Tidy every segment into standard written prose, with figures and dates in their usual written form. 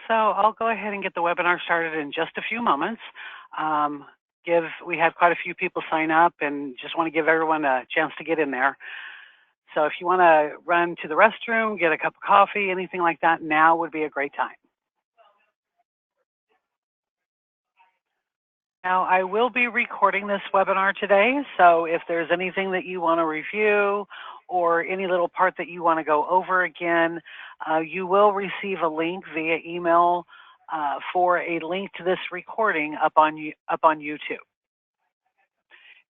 So I'll go ahead and get the webinar started in just a few moments. We had quite a few people sign up and just want to give everyone a chance to get in there. So if you want to run to the restroom, get a cup of coffee, anything like that, now would be a great time. Now, I will be recording this webinar today, so if there's anything that you want to review or any little part that you want to go over again, you will receive a link via email for a link to this recording up on YouTube.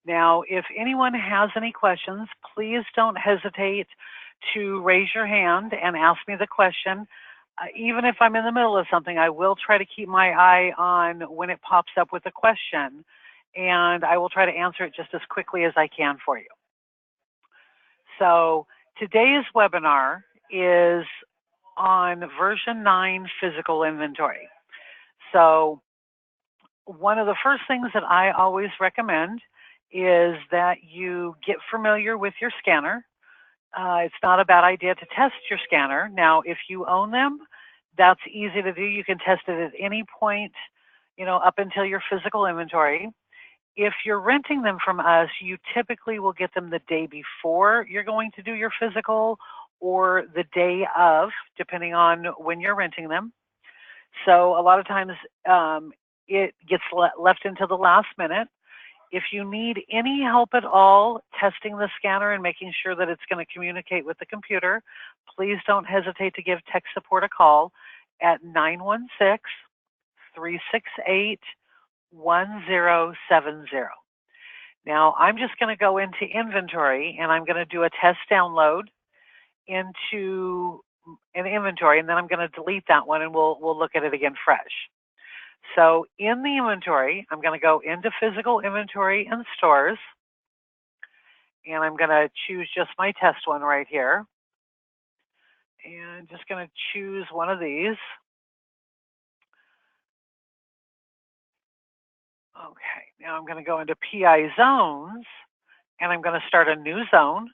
Now, if anyone has any questions, please don't hesitate to raise your hand and ask me the question. Even if I'm in the middle of something, I will try to keep my eye on when it pops up with a question, and I will try to answer it just as quickly as I can for you. So today's webinar is on version 9 physical inventory. So one of the first things that I always recommend is that you get familiar with your scanner. It's not a bad idea to test your scanner. Now, if you own them, that's easy to do. You can test it at any point, up until your physical inventory. If you're renting them from us, you typically will get them the day before you're going to do your physical or the day of, depending on when you're renting them. So a lot of times it gets left until the last minute. If you need any help at all testing the scanner and making sure that it's going to communicate with the computer, please don't hesitate to give tech support a call at 916-368-1070. Now, I'm just going to go into inventory and I'm going to do a test download into an inventory, and then I'm going to delete that one and we'll look at it again fresh. So in the inventory, I'm going to go into physical inventory and stores, and I'm going to choose just my test one right here. And just going to choose one of these. Okay, now I'm going to go into PI zones, and I'm going to start a new zone.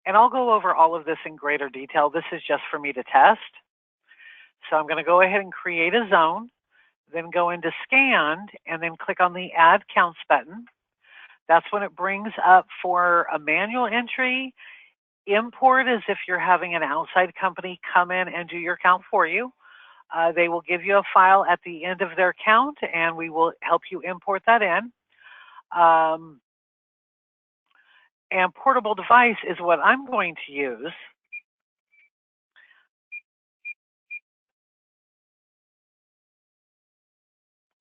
And I'll go over all of this in greater detail. This is just for me to test. So I'm going to go ahead and create a zone, then go into scanned, and then click on the add counts button. That's when it brings up for a manual entry. Import is if you're having an outside company come in and do your count for you. They will give you a file at the end of their count, and we will help you import that in. And portable device is what I'm going to use.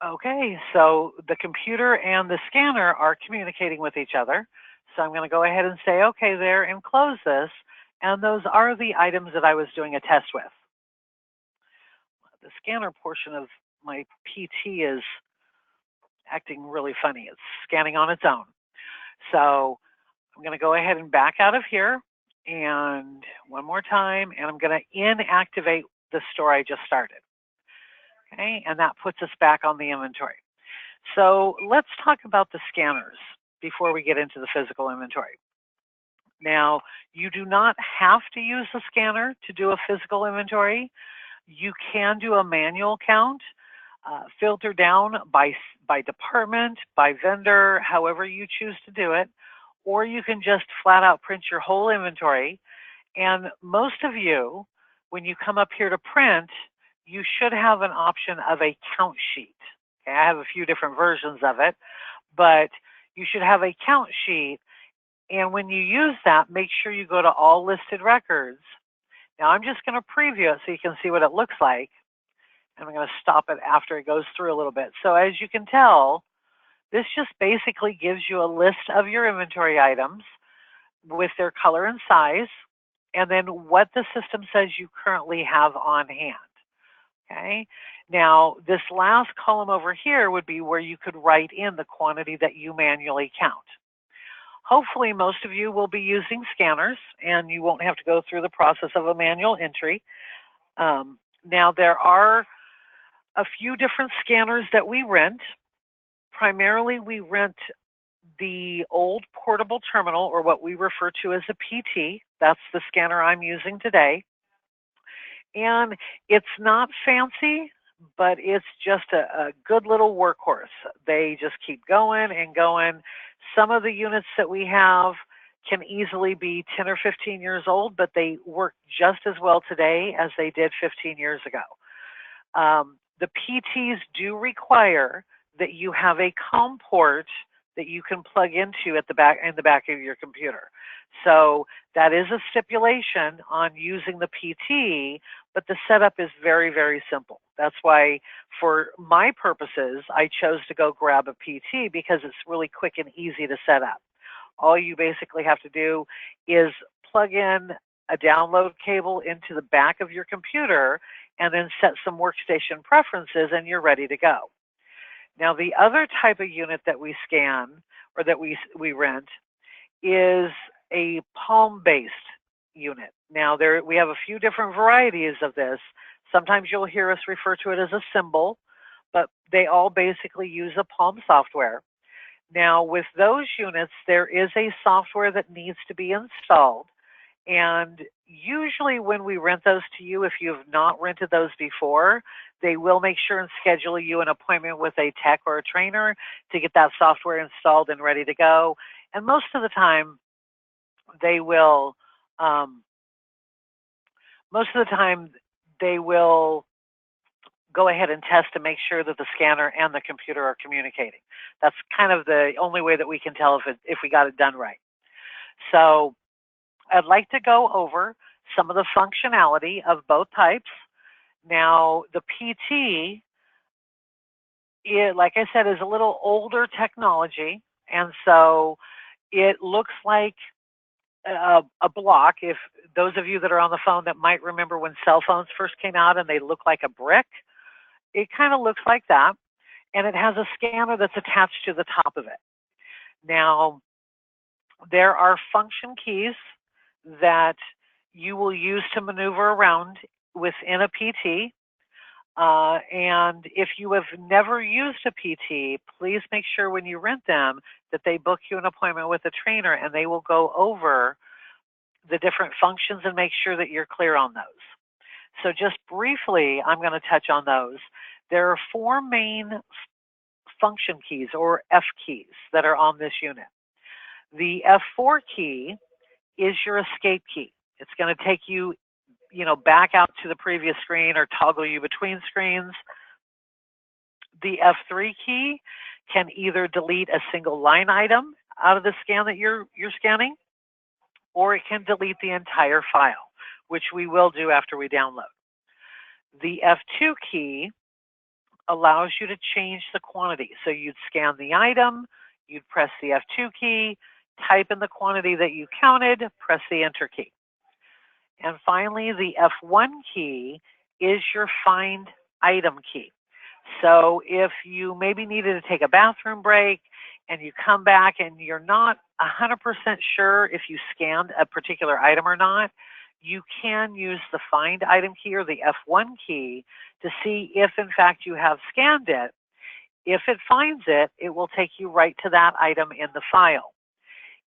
Okay, so the computer and the scanner are communicating with each other. So I'm going to go ahead and say okay there and close this. And those are the items that I was doing a test with. The scanner portion of my PT is acting really funny. It's scanning on its own. So I'm going to go ahead and back out of here and one more time, and I'm going to inactivate the store I just started. Okay, and that puts us back on the inventory. So let's talk about the scanners before we get into the physical inventory. Now, you do not have to use the scanner to do a physical inventory. You can do a manual count, filter down by department, by vendor, however you choose to do it, or you can just flat out print your whole inventory. And most of you, when you come up here to print, you should have an option of a count sheet. Okay, I have a few different versions of it, but you should have a count sheet. And when you use that, make sure you go to all listed records. Now I'm just going to preview it so you can see what it looks like. And I'm going to stop it after it goes through a little bit. So as you can tell, this just basically gives you a list of your inventory items with their color and size, and then what the system says you currently have on hand. Okay. Now, this last column over here would be where you could write in the quantity that you manually count. Hopefully, most of you will be using scanners, and you won't have to go through the process of a manual entry. Now, there are a few different scanners that we rent. Primarily, we rent the old portable terminal, or what we refer to as a PT. That's the scanner I'm using today. And it's not fancy, but it's just a good little workhorse. They just keep going and going. Some of the units that we have can easily be 10 or 15 years old, but they work just as well today as they did 15 years ago. The PTs do require that you have a COM port that you can plug into at the back of your computer. So that is a stipulation on using the PT, but the setup is very, very simple. That's why, for my purposes, I chose to go grab a PT because it's really quick and easy to set up. All you basically have to do is plug in a download cable into the back of your computer and then set some workstation preferences and you're ready to go. Now, the other type of unit that we scan or that we rent is a palm-based unit. Now, we have a few different varieties of this. Sometimes you'll hear us refer to it as a symbol, but they all basically use a palm software. Now, with those units, there is a software that needs to be installed. And usually when we rent those to you, if you have not rented those before, they will make sure and schedule you an appointment with a tech or a trainer to get that software installed and ready to go. And most of the time, they will go ahead and test to make sure that the scanner and the computer are communicating. That's kind of the only way that we can tell if we got it done right. So I'd like to go over some of the functionality of both types. Now, the PT, like I said, is a little older technology, and so it looks like a block. If those of you that are on the phone that might remember when cell phones first came out and they look like a brick, it kind of looks like that, and it has a scanner that's attached to the top of it. Now, there are function keys that you will use to maneuver around within a PT. And if you have never used a PT, please make sure when you rent them that they book you an appointment with a trainer and they will go over the different functions and make sure that you're clear on those. So just briefly, I'm going to touch on those. There are 4 main function keys, or F keys, that are on this unit. The F4 key is your escape key. It's going to take you, back out to the previous screen or toggle you between screens. The F3 key can either delete a single line item out of the scan that you're scanning, or it can delete the entire file, which we will do after we download. The F2 key allows you to change the quantity. So you'd scan the item, you'd press the F2 key, type in the quantity that you counted, press the Enter key. And finally, the F1 key is your find item key. So if you maybe needed to take a bathroom break and you come back and you're not 100% sure if you scanned a particular item or not, you can use the find item key or the F1 key to see if in fact you have scanned it. If it finds it, it will take you right to that item in the file.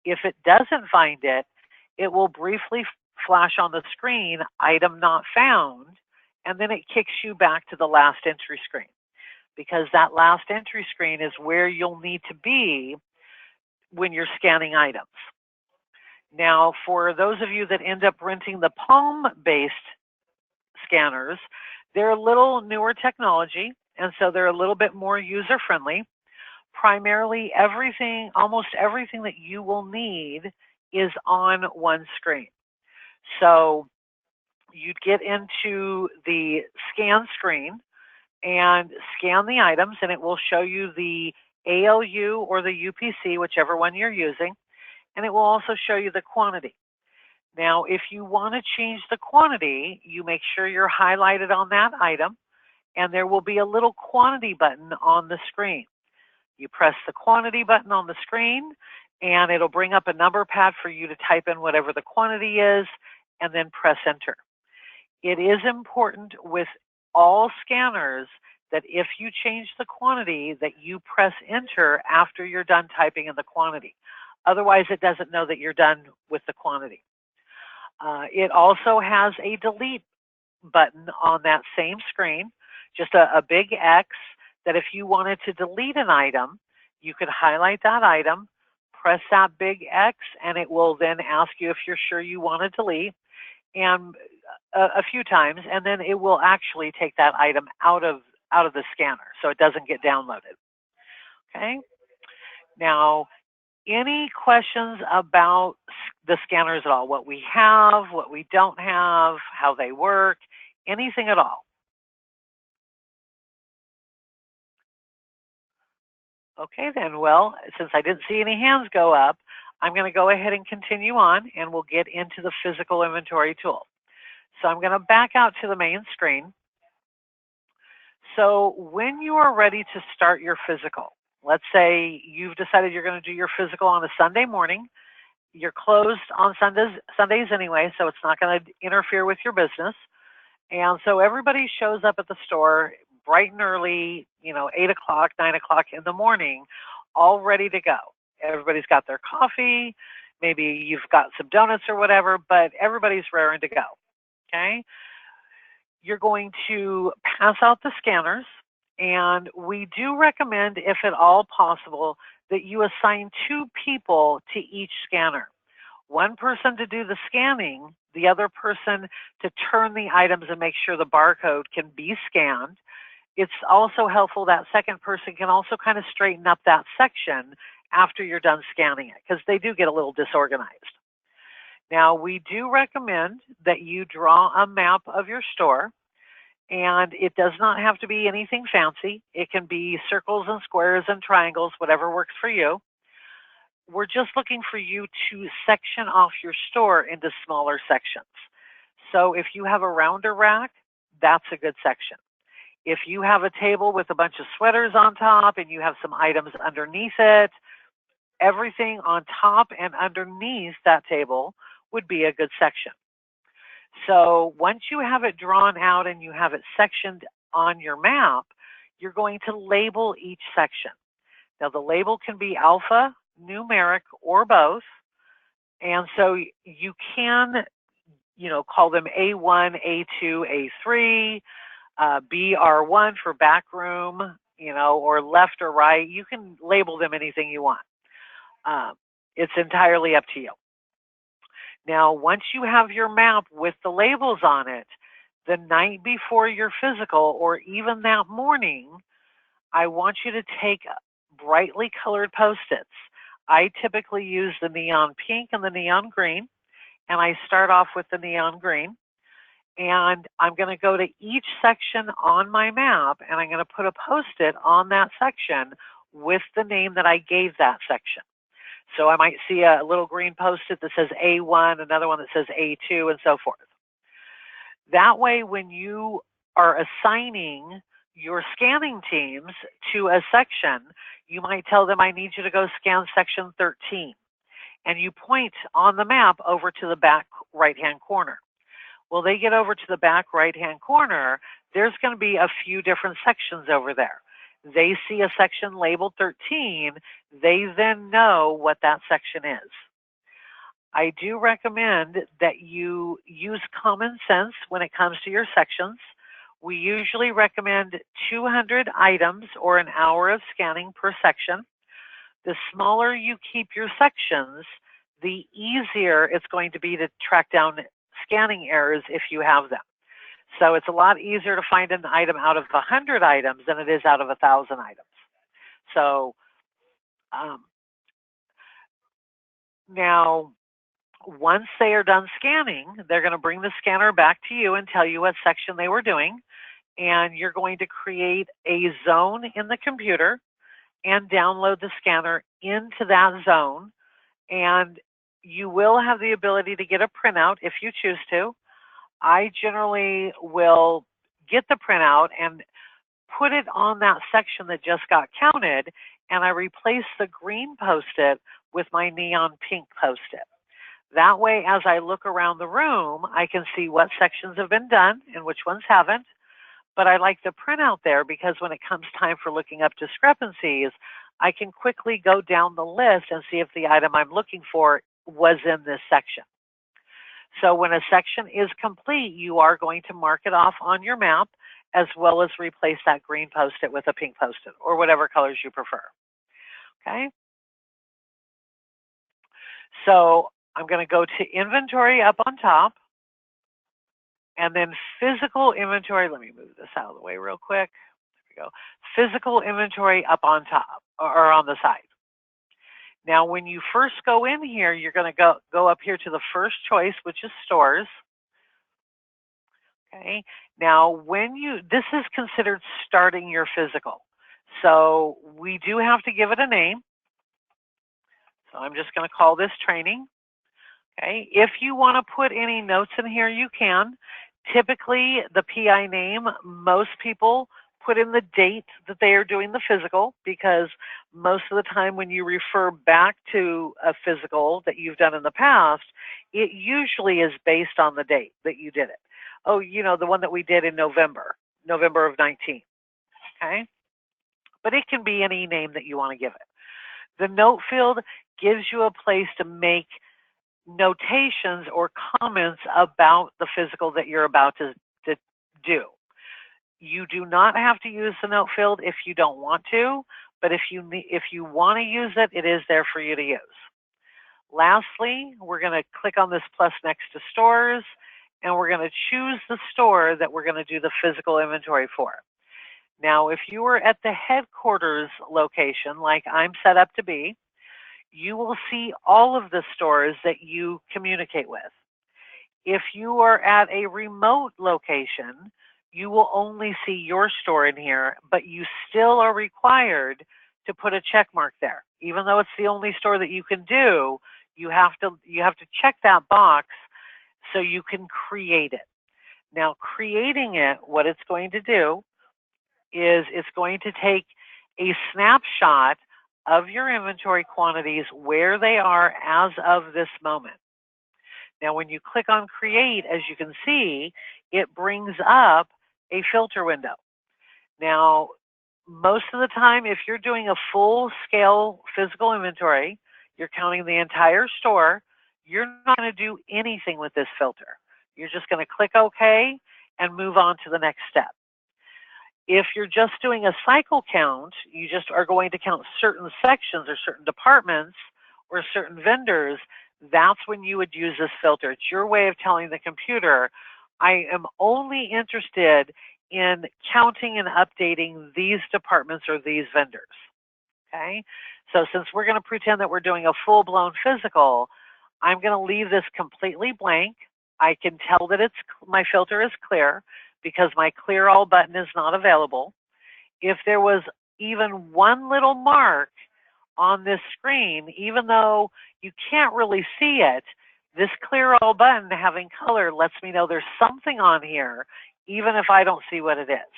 If it doesn't find it, it will briefly flash on the screen, item not found, and then it kicks you back to the last entry screen, because that last entry screen is where you'll need to be when you're scanning items. Now, for those of you that end up renting the palm-based scanners, they're a little newer technology, and so they're a little bit more user-friendly. Primarily, almost everything that you will need is on one screen. So you'd get into the scan screen and scan the items, and it will show you the ALU or the UPC, whichever one you're using, and it will also show you the quantity. Now, if you want to change the quantity, you make sure you're highlighted on that item, and there will be a little quantity button on the screen. You press the quantity button on the screen, and it'll bring up a number pad for you to type in whatever the quantity is, and then press Enter. It is important with all scanners that if you change the quantity, that you press Enter after you're done typing in the quantity. Otherwise, it doesn't know that you're done with the quantity. It also has a delete button on that same screen, just a big X, that if you wanted to delete an item, you could highlight that item, press that big X, and it will then ask you if you're sure you want to delete, and a few times, and then it will actually take that item out of the scanner so it doesn't get downloaded. Okay. Now, any questions about the scanners at all? What we have, what we don't have, how they work, anything at all? Okay then, well, since I didn't see any hands go up, I'm going to go ahead and continue on, and we'll get into the physical inventory tool. So I'm going to back out to the main screen. So when you are ready to start your physical, let's say you've decided you're going to do your physical on a Sunday morning. You're closed on Sundays anyway, so it's not going to interfere with your business. And so everybody shows up at the store bright and early, 8 o'clock, 9 o'clock in the morning, all ready to go. Everybody's got their coffee. Maybe you've got some donuts or whatever, but everybody's raring to go. Okay. You're going to pass out the scanners, and we do recommend, if at all possible, that you assign 2 people to each scanner. One person to do the scanning, the other person to turn the items and make sure the barcode can be scanned. It's also helpful that second person can also kind of straighten up that section after you're done scanning it, because they do get a little disorganized. Now, we do recommend that you draw a map of your store, and it does not have to be anything fancy. It can be circles and squares and triangles, whatever works for you. We're just looking for you to section off your store into smaller sections. So if you have a rounder rack, that's a good section. If you have a table with a bunch of sweaters on top and you have some items underneath it, everything on top and underneath that table would be a good section. So once you have it drawn out and you have it sectioned on your map, you're going to label each section. Now, the label can be alpha, numeric, or both. And so you can, call them A1, A2, A3, BR1 for back room, or left or right. You can label them anything you want. It's entirely up to you. Now, once you have your map with the labels on it, the night before your physical, or even that morning, I want you to take brightly colored Post-its. I typically use the neon pink and the neon green, and I start off with the neon green. And I'm going to go to each section on my map, and I'm going to put a Post-it on that section with the name that I gave that section. So I might see a little green Post-it that says A1, another one that says A2, and so forth. That way, when you are assigning your scanning teams to a section, you might tell them, I need you to go scan section 13. And you point on the map over to the back right-hand corner. Well, they get over to the back right-hand corner, there's going to be a few different sections over there. They see a section labeled 13, they then know what that section is. I do recommend that you use common sense when it comes to your sections. We usually recommend 200 items or an hour of scanning per section. The smaller you keep your sections, the easier it's going to be to track down scanning errors if you have them. So it's a lot easier to find an item out of 100 items than it is out of 1,000 items. So now, once they are done scanning, they're going to bring the scanner back to you and tell you what section they were doing. And you're going to create a zone in the computer and download the scanner into that zone. And you will have the ability to get a printout if you choose to. I generally will get the printout and put it on that section that just got counted, and I replace the green Post-it with my neon pink Post-it. That way, as I look around the room, I can see what sections have been done and which ones haven't. But I like the printout there because when it comes time for looking up discrepancies, I can quickly go down the list and see if the item I'm looking for was in this section. So when a section is complete, you are going to mark it off on your map, as well as replace that green Post-it with a pink Post-it, or whatever colors you prefer. Okay? So I'm going to go to inventory up on top, and then physical inventory. Let me move this out of the way real quick. There we go. Physical inventory up on top, or on the side. Now, when you first go in here, you're going to go up here to the first choice, which is stores. Okay. Now, this is considered starting your physical. So we do have to give it a name. So I'm just going to call this training. Okay. If you want to put any notes in here, you can. Typically, the PI name, most people put in the date that they are doing the physical, because most of the time when you refer back to a physical that you've done in the past, it usually is based on the date that you did it. Oh, you know, the one that we did in November of 19. Okay. But it can be any name that you want to give it. The note field gives you a place to make notations or comments about the physical that you're about to do. You do not have to use the note field if you don't want to, but if you want to use it, it is there for you to use. Lastly, we're going to click on this plus next to stores, and we're going to choose the store that we're going to do the physical inventory for. Now, if you were at the headquarters location, like I'm set up to be, you will see all of the stores that you communicate with. If you are at a remote location, you will only see your store in here, but you still are required to put a check mark there. Even though it's the only store that you can do, you have to check that box so you can create it. Now, creating it, what it's going to do is it's going to take a snapshot of your inventory quantities where they are as of this moment. Now, when you click on create, as you can see, it brings up a filter window. Now, most of the time, if you're doing a full-scale physical inventory, you're counting the entire store, you're not going to do anything with this filter. You're just going to click OK and move on to the next step. If you're just doing a cycle count, you just are going to count certain sections or certain departments or certain vendors, that's when you would use this filter. It's your way of telling the computer, I am only interested in counting and updating these departments or these vendors. Okay? So since we're going to pretend that we're doing a full-blown physical, I'm going to leave this completely blank. I can tell that my filter is clear because my clear all button is not available. If there was even one little mark on this screen, even though you can't really see it, this clear all button having color lets me know there's something on here, even if I don't see what it is.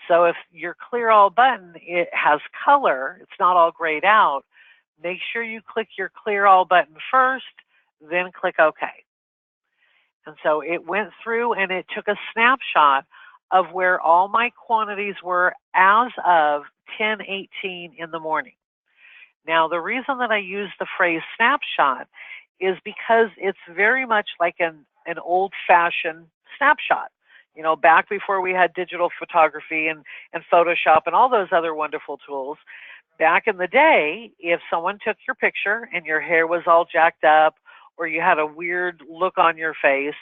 So if your clear all button, it has color, it's not all grayed out, make sure you click your clear all button first, then click OK. And so it went through and it took a snapshot of where all my quantities were as of 10:18 in the morning. Now, the reason that I use the phrase snapshot is because it's very much like an old-fashioned snapshot. You know, back before we had digital photography and Photoshop and all those other wonderful tools, back in the day, if someone took your picture and your hair was all jacked up or you had a weird look on your face,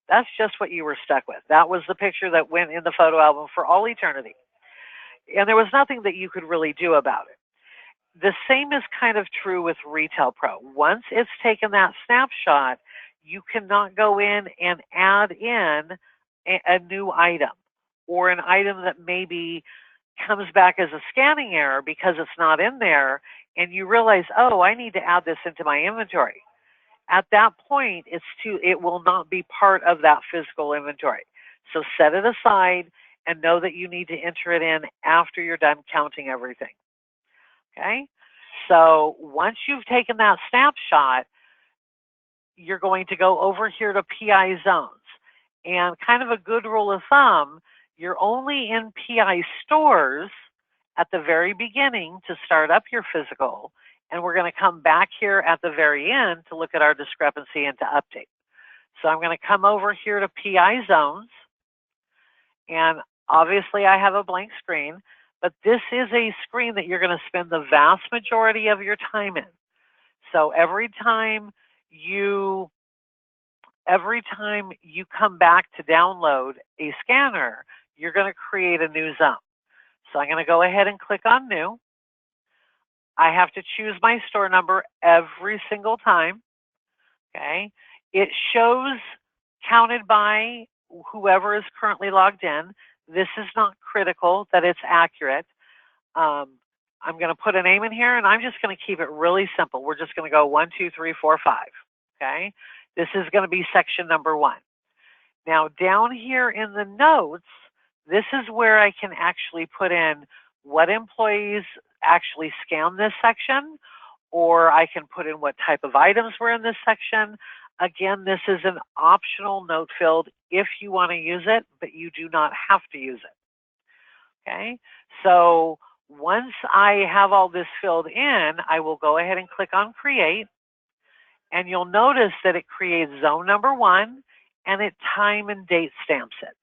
that's just what you were stuck with. That was the picture that went in the photo album for all eternity. And there was nothing that you could really do about it. The same is kind of true with Retail Pro. Once it's taken that snapshot, you cannot go in and add in a new item or an item that maybe comes back as a scanning error because it's not in there, and you realize, oh, I need to add this into my inventory. At that point, it will not be part of that physical inventory. So set it aside and know that you need to enter it in after you're done counting everything. Okay? So once you've taken that snapshot, you're going to go over here to PI zones. And kind of a good rule of thumb, you're only in PI stores at the very beginning to start up your physical. And we're going to come back here at the very end to look at our discrepancy and to update. So I'm going to come over here to PI zones, and obviously I have a blank screen, but this is a screen that you're going to spend the vast majority of your time in. So every time you come back to download a scanner, you're going to create a new zone. So I'm going to go ahead and click on new. I have to choose my store number every single time. Okay. It shows counted by whoever is currently logged in. This is not critical that it's accurate. I'm going to put a name in here, and I'm just going to keep it really simple. We're just going to go 1, 2, 3, 4, 5. Okay. This is going to be section number 1. Now, down here in the notes, this is where I can actually put in what employees actually scan this section, or I can put in what type of items were in this section. Again, this is an optional note field if you want to use it, but you do not have to use it. Okay, so once I have all this filled in, I will go ahead and click on Create, and you'll notice that it creates zone number 1, and it time and date stamps it.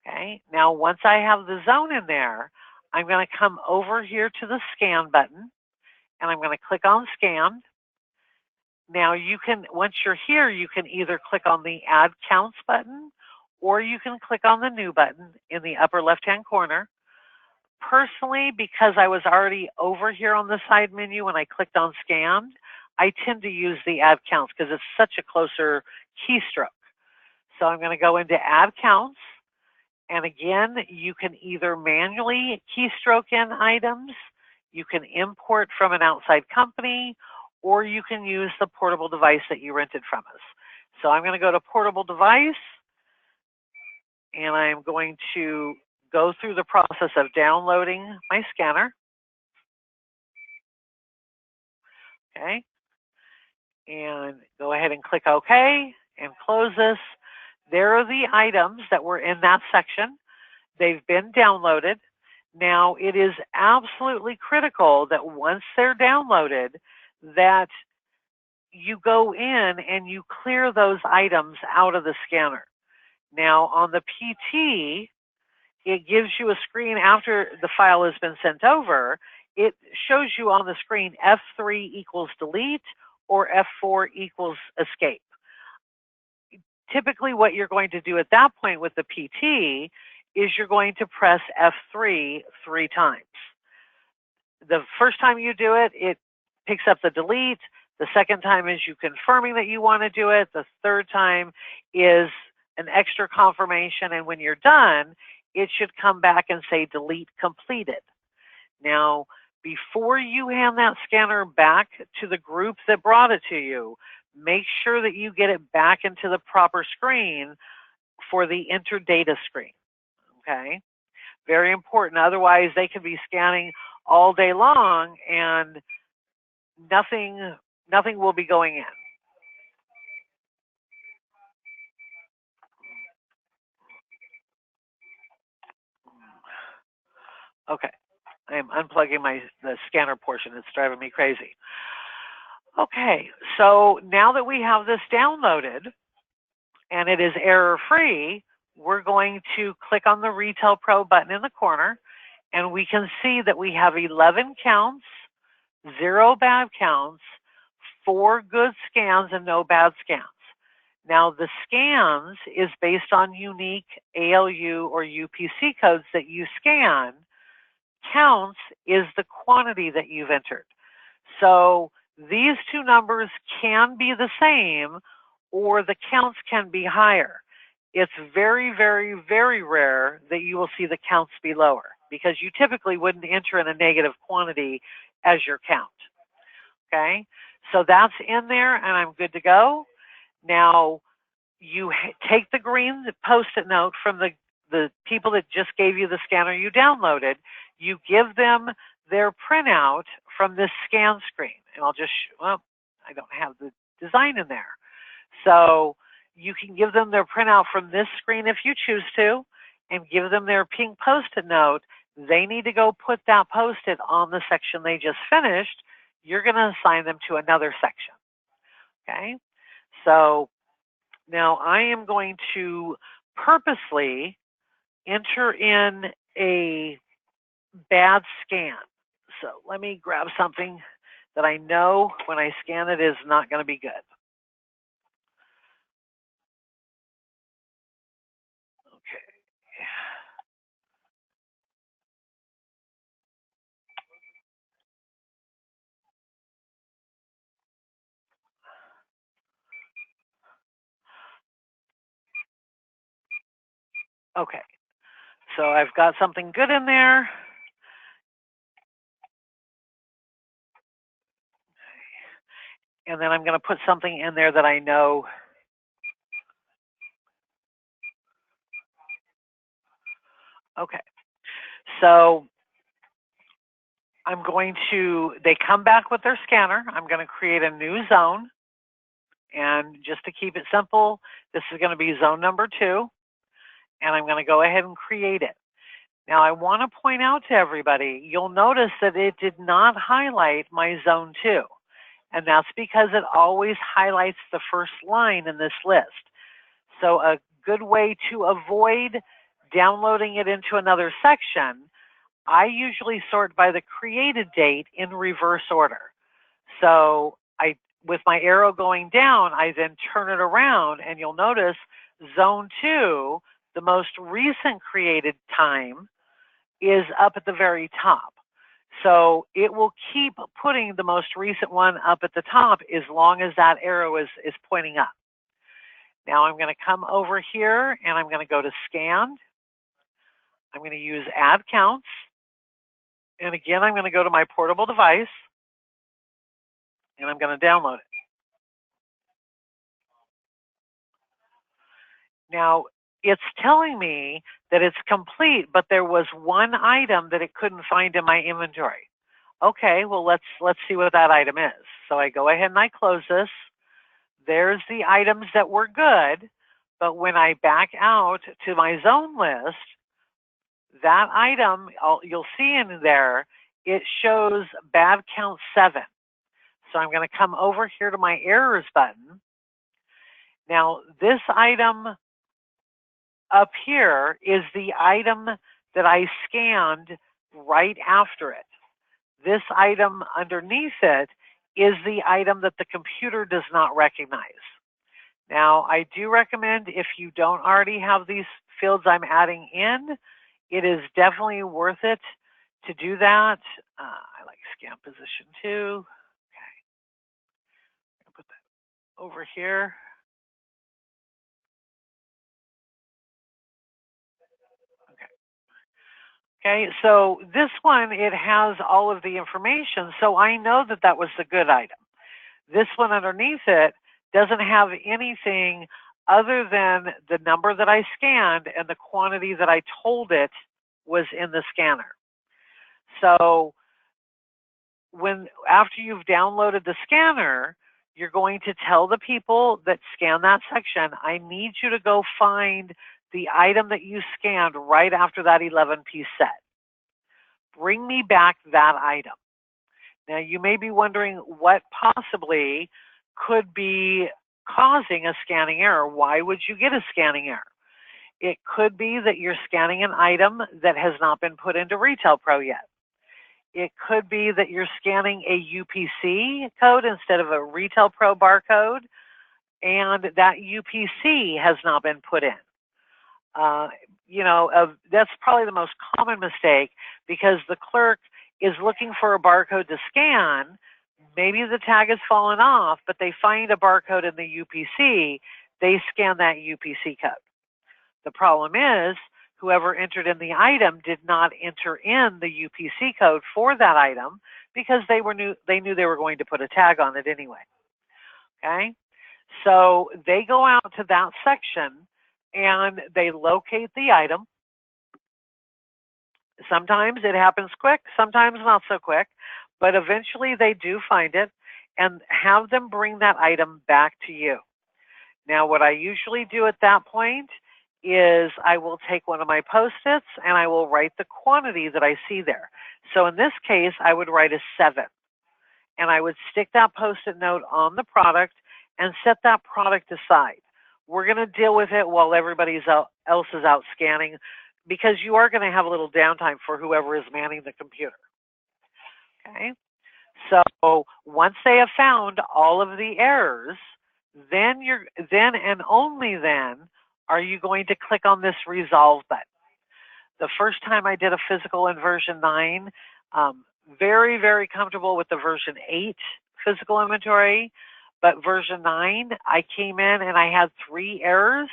Okay, now once I have the zone in there, I'm going to come over here to the Scan button, and I'm going to click on Scan. Now you can, once you're here, you can either click on the Add Counts button, or you can click on the New button in the upper left-hand corner. Personally, because I was already over here on the side menu when I clicked on Scanned, I tend to use the Add Counts because it's such a closer keystroke. So I'm going to go into Add Counts, and again, you can either manually keystroke in items, you can import from an outside company, or you can use the portable device that you rented from us. So I'm going to go to portable device, and I'm going to go through the process of downloading my scanner. Okay, and go ahead and click OK and close this. There are the items that were in that section. They've been downloaded. Now, it is absolutely critical that once they're downloaded, that you go in and you clear those items out of the scanner. Now, on the PT, it gives you a screen after the file has been sent over. It shows you on the screen F3 equals delete or F4 equals escape. Typically, what you're going to do at that point with the PT is you're going to press F3 3 times. The first time you do it, it picks up the delete. The second time is you confirming that you want to do it. The third time is an extra confirmation. And when you're done, it should come back and say delete completed. Now, before you hand that scanner back to the group that brought it to you, make sure that you get it back into the proper screen for the enter data screen. Okay, very important. Otherwise, they could be scanning all day long and nothing will be going in. Okay, I am unplugging the scanner portion. It's driving me crazy. Okay, so now that we have this downloaded and it is error-free, we're going to click on the Retail Pro button in the corner, and we can see that we have 11 counts, 0 bad counts, 4 good scans, and no bad scans. Now, the scans is based on unique ALU or UPC codes that you scan. Counts is the quantity that you've entered. So these two numbers can be the same, or the counts can be higher. It's very, very, very rare that you will see the counts be lower, because you typically wouldn't enter in a negative quantity as your count. Okay, so that's in there, and I'm good to go. Now, you take the green Post-it note from the people that just gave you the scanner you downloaded. You give them their printout from this scan screen. And I'll just, well, I don't have the design in there. So you can give them their printout from this screen if you choose to, and give them their pink Post-it note. They need to go put that Post-it on the section they just finished. You're going to assign them to another section. Okay? So Now I am going to purposely enter in a bad scan. So let me grab something that I know when I scan it is not going to be good. Okay. Okay. So I've got something good in there. And then I'm going to put something in there that I know. Okay. So I'm going to, they come back with their scanner. I'm going to create a new zone. And just to keep it simple, this is going to be zone number 2. And I'm going to go ahead and create it. Now I want to point out to everybody, you'll notice that it did not highlight my zone 2. And that's because it always highlights the first line in this list. So a good way to avoid downloading it into another section, I usually sort by the created date in reverse order. So with my arrow going down, I then turn it around and you'll notice zone 2, the most recent created time, is up at the very top. So it will keep putting the most recent one up at the top as long as that arrow is pointing up. Now I'm going to come over here and I'm going to go to scanned. I'm going to use add counts. And again, I'm going to go to my portable device and I'm going to download it. Now it's telling me that it's complete, but there was one item that it couldn't find in my inventory. Okay, well let's see what that item is. So I go ahead and I close this. There's the items that were good, but when I back out to my zone list, that item, you'll see in there, it shows bad count 7. So I'm going to come over here to my errors button. Now this item up here is the item that I scanned right after it. This item underneath it is the item that the computer does not recognize. Now, I do recommend if you don't already have these fields I'm adding in, it is definitely worth it to do that. I like scan position 2. Okay. I'll put that over here. Okay, so this one, it has all of the information, so I know that that was the good item. This one underneath it doesn't have anything other than the number that I scanned and the quantity that I told it was in the scanner. So after you've downloaded the scanner, you're going to tell the people that scan that section, I need you to go find the item that you scanned right after that 11-piece set. Bring me back that item. Now, you may be wondering what possibly could be causing a scanning error. Why would you get a scanning error? It could be that you're scanning an item that has not been put into RetailPro yet. It could be that you're scanning a UPC code instead of a RetailPro barcode, and that UPC has not been put in. That's probably the most common mistake because the clerk is looking for a barcode to scan. Maybe the tag has fallen off, but they find a barcode in the UPC. They scan that UPC code. The problem is whoever entered in the item did not enter in the UPC code for that item because they knew they were going to put a tag on it anyway. Okay, so they go out to that section and they locate the item. Sometimes it happens quick, sometimes not so quick, but eventually they do find it and have them bring that item back to you. Now, what I usually do at that point is I will take one of my Post-its and I will write the quantity that I see there. So in this case, I would write a 7. And I would stick that Post-it note on the product and set that product aside. we're going to deal with it while everybody else is out scanning, because you are going to have a little downtime for whoever is manning the computer. Okay? So once they have found all of the errors, then and only then are you going to click on this resolve button. The first time I did a physical in version 9, very, very comfortable with the version 8 physical inventory, but version 9, I came in and I had 3 errors.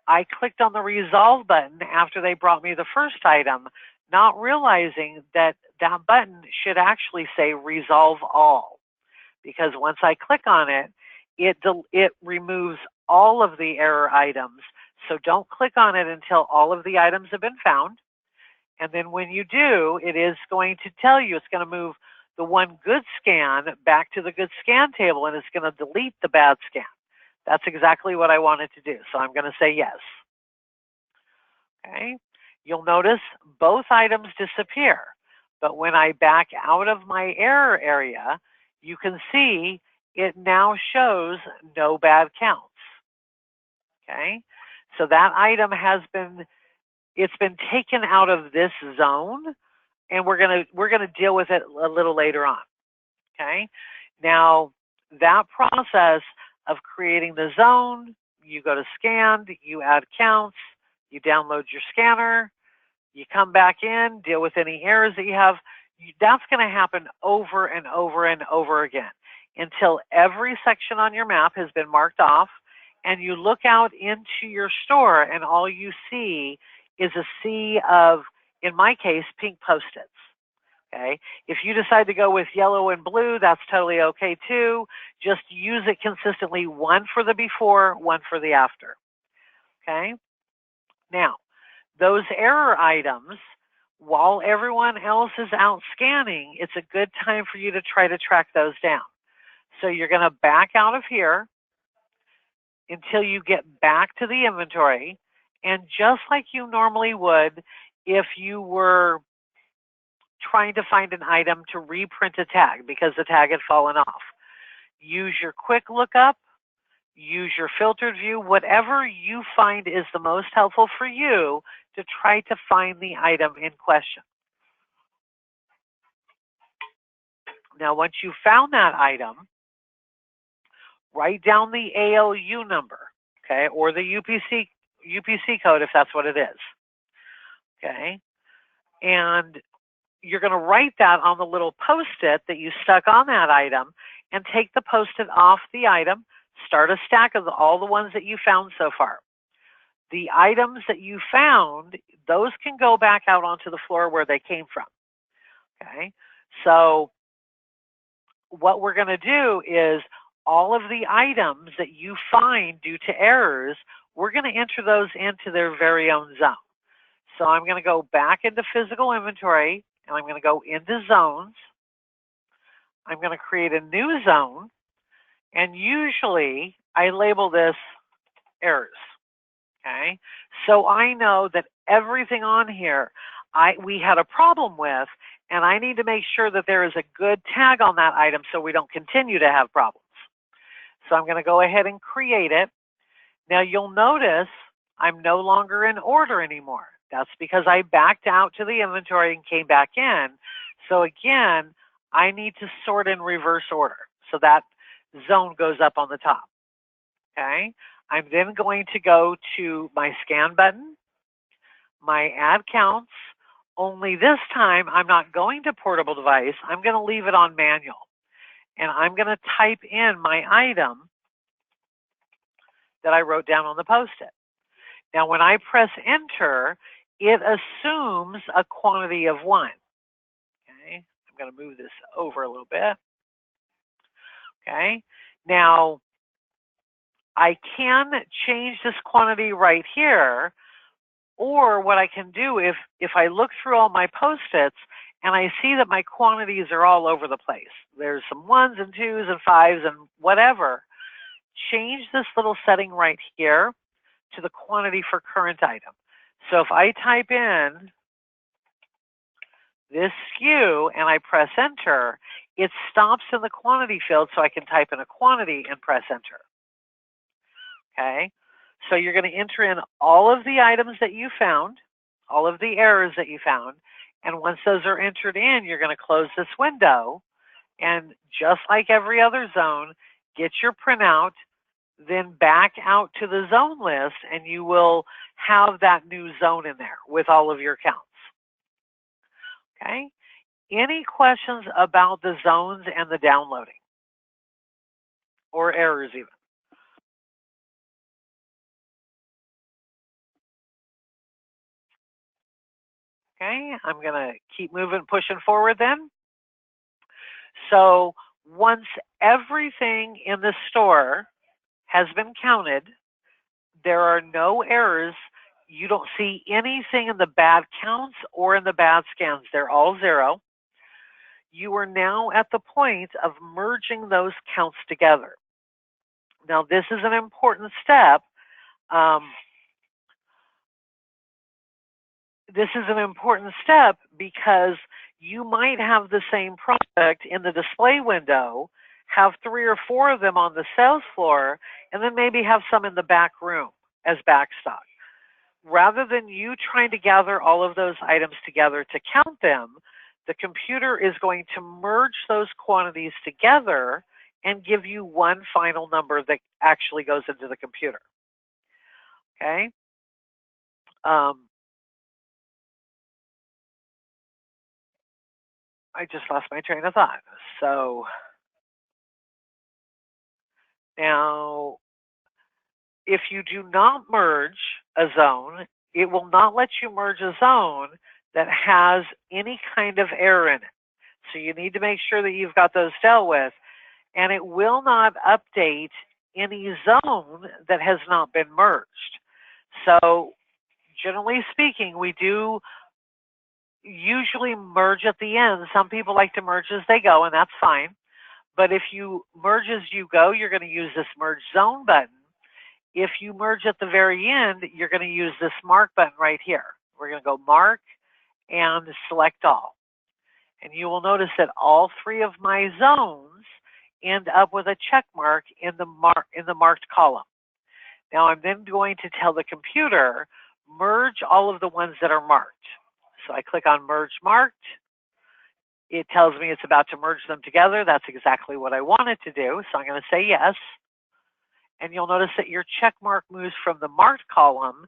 I clicked on the resolve button after they brought me the first item, not realizing that that button should actually say resolve all, because once I click on it, it removes all of the error items. So don't click on it until all of the items have been found. And then when you do, it is going to tell you, it's going to move the one good scan back to the good scan table, and it's going to delete the bad scan. That's exactly what I wanted to do. So I'm going to say yes. Okay. You'll notice both items disappear. But when I back out of my error area, you can see it now shows no bad counts. Okay. So that item it's been taken out of this zone, and we're gonna deal with it a little later on. Okay. Now that process of creating the zone, you go to scanned, you add counts, you download your scanner, you come back in, deal with any errors that you have. That's going to happen over and over and over again until every section on your map has been marked off, and you look out into your store and all you see is a sea of, in my case, pink Post-its. Okay. If you decide to go with yellow and blue, that's totally okay too. Just use it consistently, one for the before, one for the after. Okay. Now, those error items, while everyone else is out scanning, it's a good time for you to try to track those down. So you're going to back out of here until you get back to the inventory. And just like you normally would if you were trying to find an item to reprint a tag because the tag had fallen off, use your quick lookup, use your filtered view, whatever you find is the most helpful for you to try to find the item in question. Now, once you've found that item, write down the ALU number, okay, or the UPC code if that's what it is, okay? And you're going to write that on the little Post-it that you stuck on that item and take the Post-it off the item. Start a stack of all the ones that you found so far. The items that you found, those can go back out onto the floor where they came from. Okay, so what we're going to do is all of the items that you find due to errors, we're going to enter those into their very own zone. So I'm going to go back into physical inventory, and I'm going to go into zones. I'm going to create a new zone. And usually I label this errors, okay? So I know that everything on here we had a problem with, and I need to make sure that there is a good tag on that item so we don't continue to have problems. So I'm going to go ahead and create it. Now you'll notice I'm no longer in order anymore. That's because I backed out to the inventory and came back in. So again, I need to sort in reverse order. So that zone goes up on the top. Okay. I'm then going to go to my scan button, my add counts, only this time I'm not going to portable device. I'm going to leave it on manual. And I'm going to type in my item that I wrote down on the Post-it. Now when I press enter, it assumes a quantity of 1. Okay. I'm going to move this over a little bit. Okay, now I can change this quantity right here, or what I can do if I look through all my Post-its and I see that my quantities are all over the place. There's some 1s and 2s and 5s and whatever. Change this little setting right here to the quantity for current item. So if I type in this SKU and I press enter, it stops in the quantity field so I can type in a quantity and press enter. Okay, So you're going to enter in all of the items that you found, all of the errors that you found, and once those are entered in, you're going to close this window, and just like every other zone, get your printout, then back out to the zone list, and you will have that new zone in there with all of your counts. Okay? Any questions about the zones and the downloading? Or errors even? Okay, I'm going to keep moving, pushing forward then. So once everything in the store has been counted, there are no errors. You don't see anything in the bad counts or in the bad scans. They're all 0. You are now at the point of merging those counts together. Now, this is an important step. This is an important step because you might have the same product in the display window, have 3 or 4 of them on the sales floor, and then maybe have some in the back room as back stock. Rather than you trying to gather all of those items together to count them, the computer is going to merge those quantities together and give you one final number that actually goes into the computer. Okay? I just lost my train of thought. So now, if you do not merge a zone, it will not let you merge a zone that has any kind of error in it. So you need to make sure that you've got those dealt with. And it will not update any zone that has not been merged. So generally speaking, we do usually merge at the end. Some people like to merge as they go, and that's fine. But if you merge as you go, you're going to use this merge zone button. If you merge at the very end, you're going to use this mark button right here. We're going to go mark and select all. And you will notice that all 3 of my zones end up with a check mark in the marked column. Now I'm then going to tell the computer, merge all of the ones that are marked. So I click on merge marked. It tells me it's about to merge them together. That's exactly what I want it to do. So I'm going to say yes. And you'll notice that your check mark moves from the marked column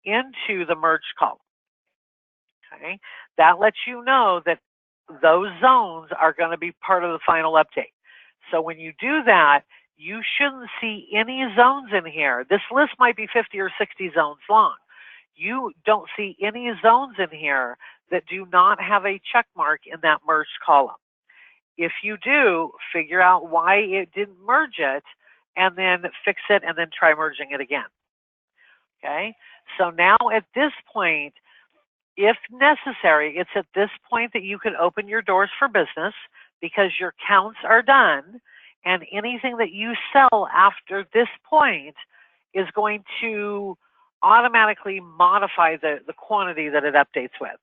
into the merged column. Okay? That lets you know that those zones are going to be part of the final update. So when you do that, you shouldn't see any zones in here. This list might be 50 or 60 zones long. You don't see any zones in here that do not have a check mark in that merged column. If you do, figure out why it didn't merge it, and then fix it, and then try merging it again. Okay? So now at this point, if necessary, it's at this point that you can open your doors for business because your counts are done, and anything that you sell after this point is going to automatically modify the quantity that it updates with.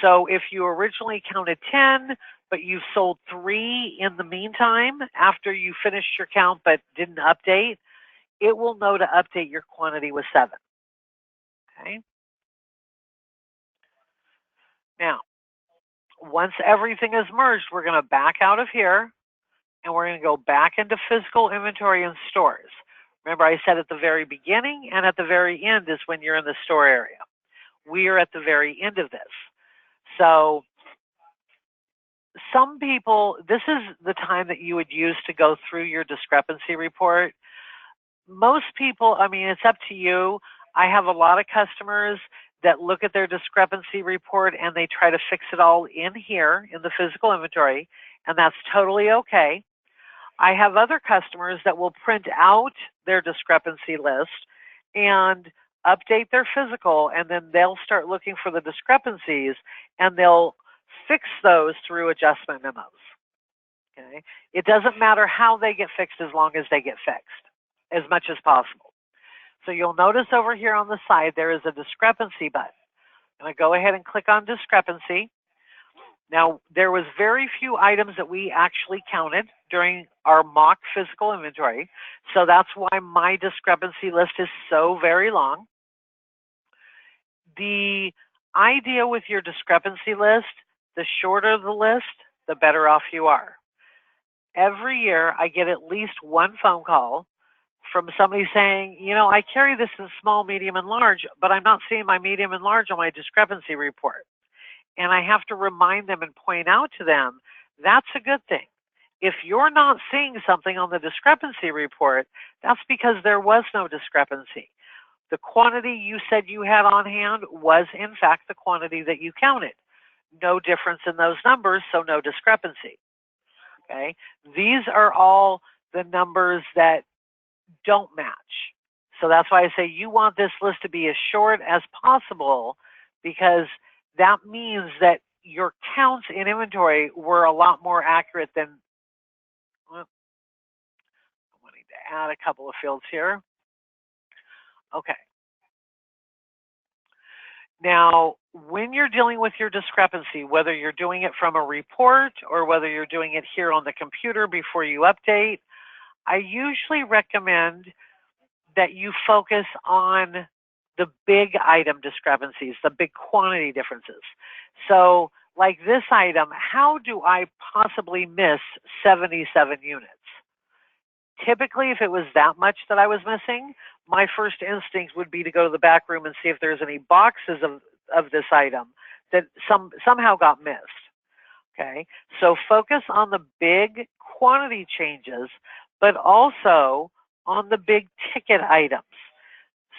So if you originally counted 10, but you've sold 3 in the meantime after you finished your count but didn't update, it will know to update your quantity with 7. Okay? Now, once everything is merged, we're going to back out of here, and we're going to go back into physical inventory and stores. Remember, I said at the very beginning and at the very end is when you're in the store area. We are at the very end of this. So some people, this is the time that you would use to go through your discrepancy report. Most people, I mean, it's up to you. I have a lot of customers that look at their discrepancy report and they try to fix it all in here in the physical inventory, and that's totally okay. I have other customers that will print out their discrepancy list and update their physical, and then they'll start looking for the discrepancies and they'll fix those through adjustment memos. Okay? It doesn't matter how they get fixed as long as they get fixed as much as possible. So you'll notice over here on the side there is a discrepancy button. I'm going to go ahead and click on discrepancy. Now, there was very few items that we actually counted during our mock physical inventory, so that's why my discrepancy list is so very long. The idea with your discrepancy list, the shorter the list, the better off you are. Every year, I get at least one phone call from somebody saying, you know, I carry this in small, medium, and large, but I'm not seeing my medium and large on my discrepancy report. And I have to remind them and point out to them, that's a good thing. If you're not seeing something on the discrepancy report, that's because there was no discrepancy. The quantity you said you had on hand was, in fact, the quantity that you counted. No difference in those numbers, so no discrepancy. Okay? These are all the numbers that don't match. So that's why I say you want this list to be as short as possible, because that means that your counts in inventory were a lot more accurate than, well, I need to add a couple of fields here. Okay. Now, when you're dealing with your discrepancy, whether you're doing it from a report or whether you're doing it here on the computer before you update, I usually recommend that you focus on the big item discrepancies, the big quantity differences. So like this item, how do I possibly miss 77 units? Typically, if it was that much that I was missing, my first instinct would be to go to the back room and see if there's any boxes of this item that somehow got missed. Okay, so focus on the big quantity changes, but also on the big ticket items.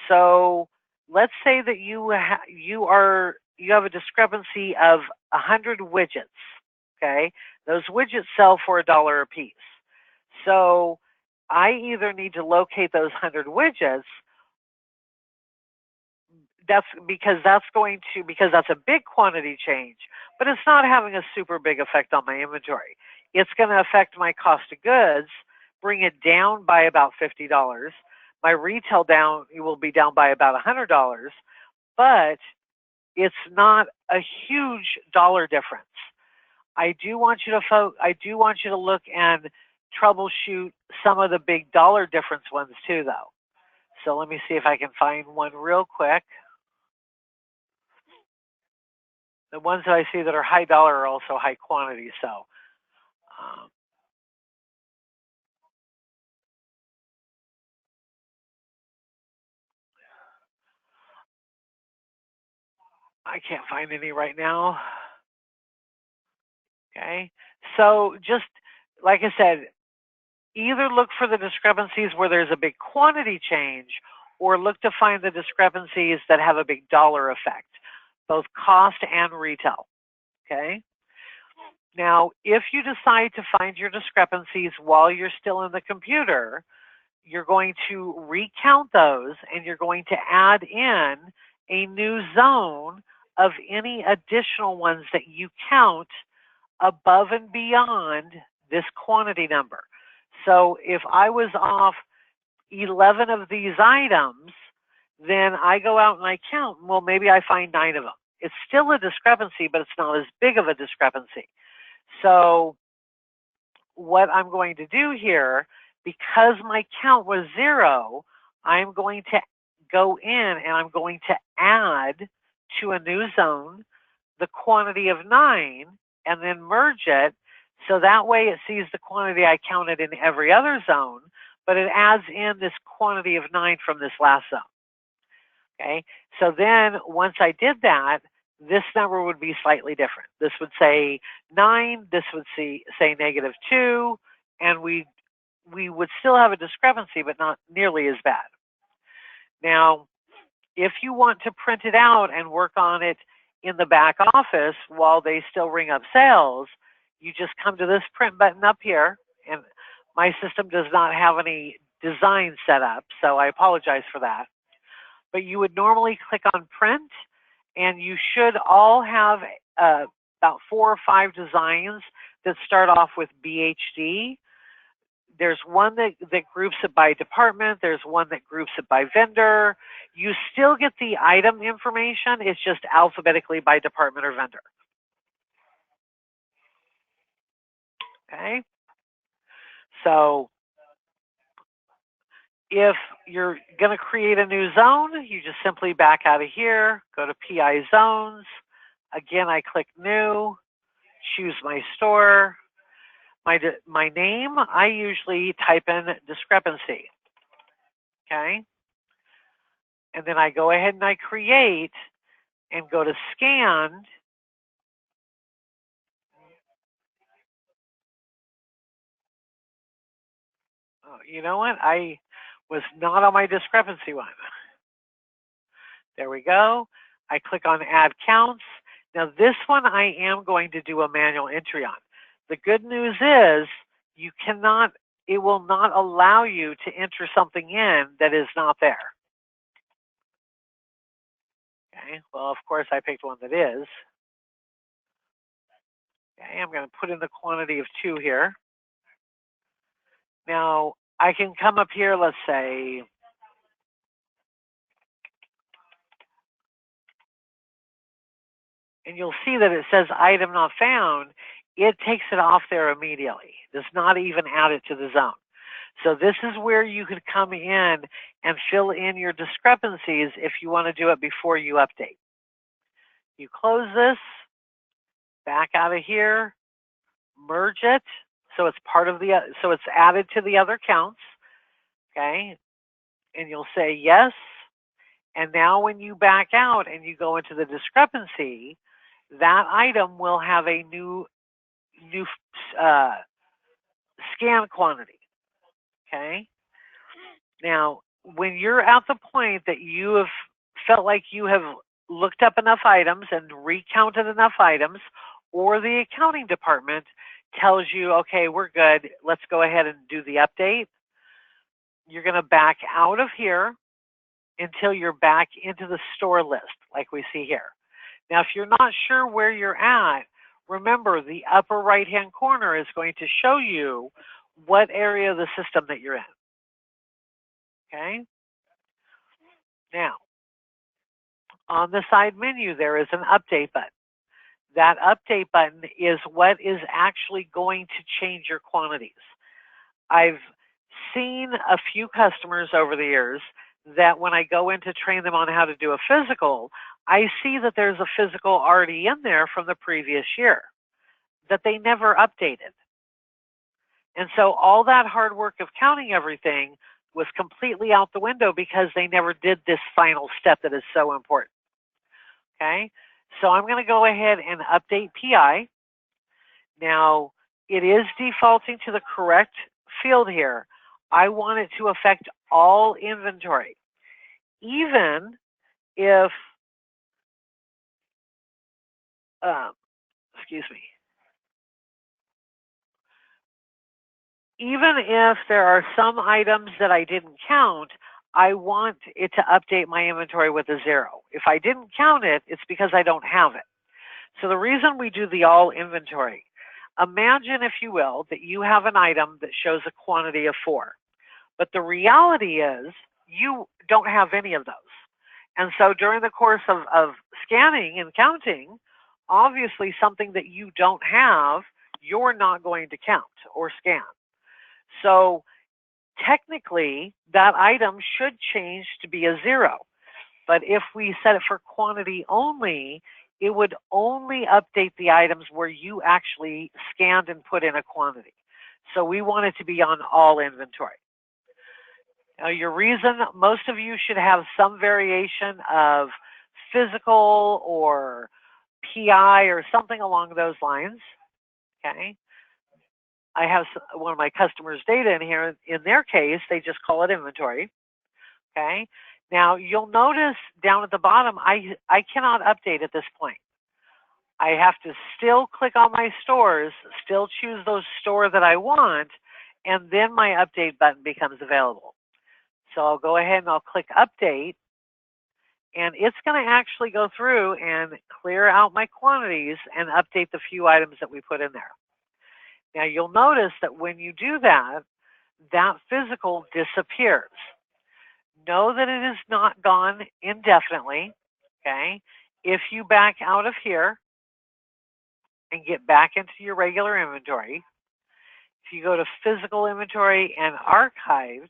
So let's say that you have a discrepancy of 100 widgets. Okay, those widgets sell for $1 a piece. So I either need to locate those 100 widgets. That's because that's a big quantity change, but it's not having a super big effect on my inventory. It's going to affect my cost of goods, bring it down by about $50. My retail will be down by about $100, but it's not a huge dollar difference. I do want you to look and troubleshoot some of the big dollar difference ones too, though. So let me see if I can find one real quick. The ones that I see that are high dollar are also high quantity. So I can't find any right now. Okay. So just like I said, either look for the discrepancies where there's a big quantity change, or look to find the discrepancies that have a big dollar effect, both cost and retail. Okay. Now, if you decide to find your discrepancies while you're still in the computer, you're going to recount those and you're going to add in a new zone of any additional ones that you count above and beyond this quantity number. So if I was off 11 of these items, then I go out and I count, well, maybe I find 9 of them. It's still a discrepancy, but it's not as big of a discrepancy. So what I'm going to do here, because my count was 0, I'm going to go in and I'm going to add to a new zone the quantity of 9 and then merge it. So that way it sees the quantity I counted in every other zone, but it adds in this quantity of 9 from this last zone. Okay, so then once I did that, this number would be slightly different. This would say 9, this would say -2, and we would still have a discrepancy, but not nearly as bad. Now, if you want to print it out and work on it in the back office while they still ring up sales, you just come to this print button up here, and my system does not have any design set up, so I apologize for that. But you would normally click on print, and you should all have about 4 or 5 designs that start off with BHD. There's one that groups it by department. There's one that groups it by vendor. You still get the item information. It's just alphabetically by department or vendor. Okay. So if you're going to create a new zone, you just simply back out of here, go to PI zones. Again, I click new, choose my store. My name, I usually type in discrepancy. Okay. And then I go ahead and I create and go to scan. Oh, you know what? I was not on my discrepancy one. There we go. I click on add counts. Now this one I am going to do a manual entry on. The good news is you cannot, it will not allow you to enter something in that is not there. Okay, well, of course I picked one that is. Okay, I'm going to put in the quantity of 2 here. Now I can come up here, let's say, and you'll see that it says item not found. It takes it off there immediately. Does not even add it to the zone. So this is where you can come in and fill in your discrepancies if you want to do it before you update. You close this, back out of here, merge it, so it's part of the, so it's added to the other counts, okay? And you'll say yes. And now when you back out and you go into the discrepancy, that item will have a new scan quantity, okay? Now, when you're at the point that you have felt like you have looked up enough items and recounted enough items, or the accounting department tells you, okay, we're good, let's go ahead and do the update, you're going to back out of here until you're back into the store list, like we see here. Now, if you're not sure where you're at, remember the upper right-hand corner is going to show you what area of the system that you're in. Okay? Now, on the side menu, there is an update button. That update button is what is actually going to change your quantities. I've seen a few customers over the years that when I go in to train them on how to do a physical, I see that there's a physical already in there from the previous year that they never updated. And so all that hard work of counting everything was completely out the window because they never did this final step that is so important. Okay, so I'm going to go ahead and update PI. Now, it is defaulting to the correct field here. I want it to affect all inventory, even if, excuse me, even if there are some items that I didn't count, I want it to update my inventory with a 0. If I didn't count it, it's because I don't have it. So the reason we do the all inventory, imagine, if you will, that you have an item that shows a quantity of 4. But the reality is you don't have any of those. And so during the course of scanning and counting, obviously something that you don't have, you're not going to count or scan. So technically, that item should change to be a 0. But if we set it for quantity only, it would only update the items where you actually scanned and put in a quantity. So we want it to be on all inventory. Now, your reason, most of you should have some variation of physical or PI or something along those lines, okay? I have one of my customers' data in here. In their case, they just call it inventory, okay? Now, you'll notice down at the bottom, I cannot update at this point. I have to still click on my stores, still choose those stores that I want, and then my update button becomes available. So I'll go ahead and I'll click update, and it's going to actually go through and clear out my quantities and update the few items that we put in there. Now you'll notice that when you do that, that physical disappears. Know that it is not gone indefinitely, okay? If you back out of here and get back into your regular inventory, If you go to physical inventory and archived,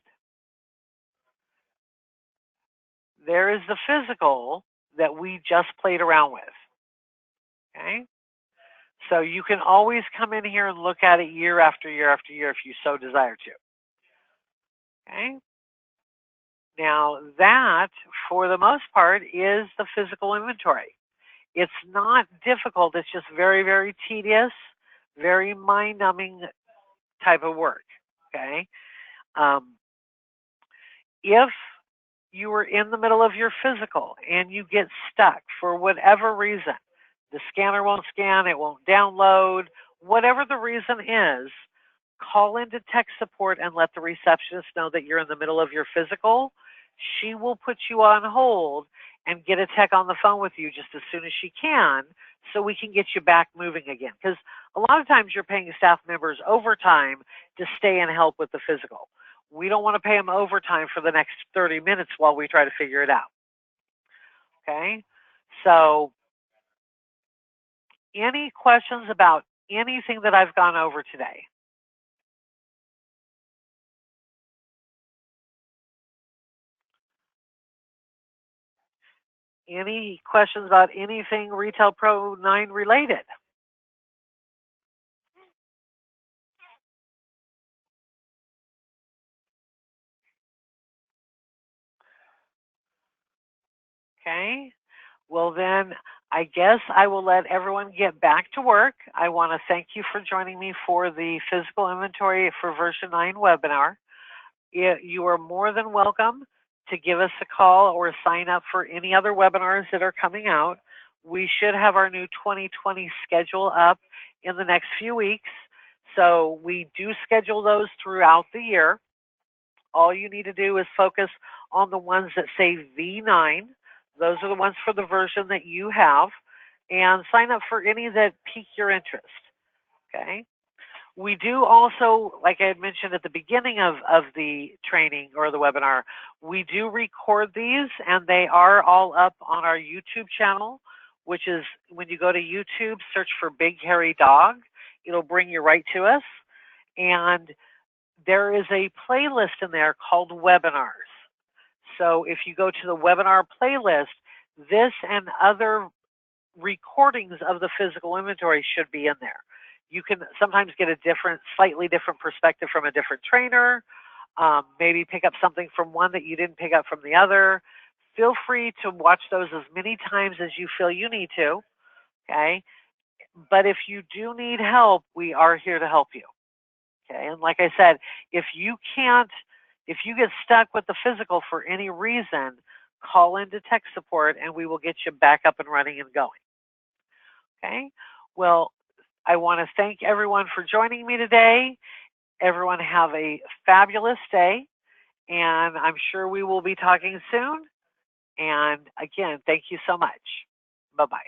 there is the physical that we just played around with. Okay? So you can always come in here and look at it year after year after year if you so desire to. Okay? Now that, for the most part, is the physical inventory. It's not difficult. It's just very, very tedious, very mind-numbing type of work. Okay? If you are in the middle of your physical and you get stuck for whatever reason, the scanner won't scan, it won't download, whatever the reason is, call into tech support and let the receptionist know that you're in the middle of your physical. She will put you on hold and get a tech on the phone with you just as soon as she can so we can get you back moving again. Because a lot of times you're paying staff members overtime to stay and help with the physical. We don't want to pay them overtime for the next 30 minutes while we try to figure it out. Okay? So, any questions about anything that I've gone over today? Any questions about anything Retail Pro 9 related? Okay. Well, then I guess I will let everyone get back to work. I want to thank you for joining me for the Physical Inventory for version 9 webinar. You are more than welcome to give us a call or sign up for any other webinars that are coming out. We should have our new 2020 schedule up in the next few weeks. So we do schedule those throughout the year. All you need to do is focus on the ones that say V9. Those are the ones for the version that you have. And sign up for any that pique your interest. Okay? We do also, like I had mentioned at the beginning of the training or the webinar, we do record these and they are all up on our YouTube channel, which is when you go to YouTube, search for Big Hairy Dog. It'll bring you right to us. And there is a playlist in there called Webinars. So if you go to the webinar playlist, this and other recordings of the physical inventory should be in there. You can sometimes get a slightly different perspective from a different trainer, maybe pick up something from one that you didn't pick up from the other. Feel free to watch those as many times as you feel you need to, okay? But if you do need help, we are here to help you, okay? And like I said, if you get stuck with the physical for any reason, call into tech support and we will get you back up and running and going, okay? Well, I want to thank everyone for joining me today. Everyone have a fabulous day, and I'm sure we will be talking soon. And again, thank you so much. Bye-bye.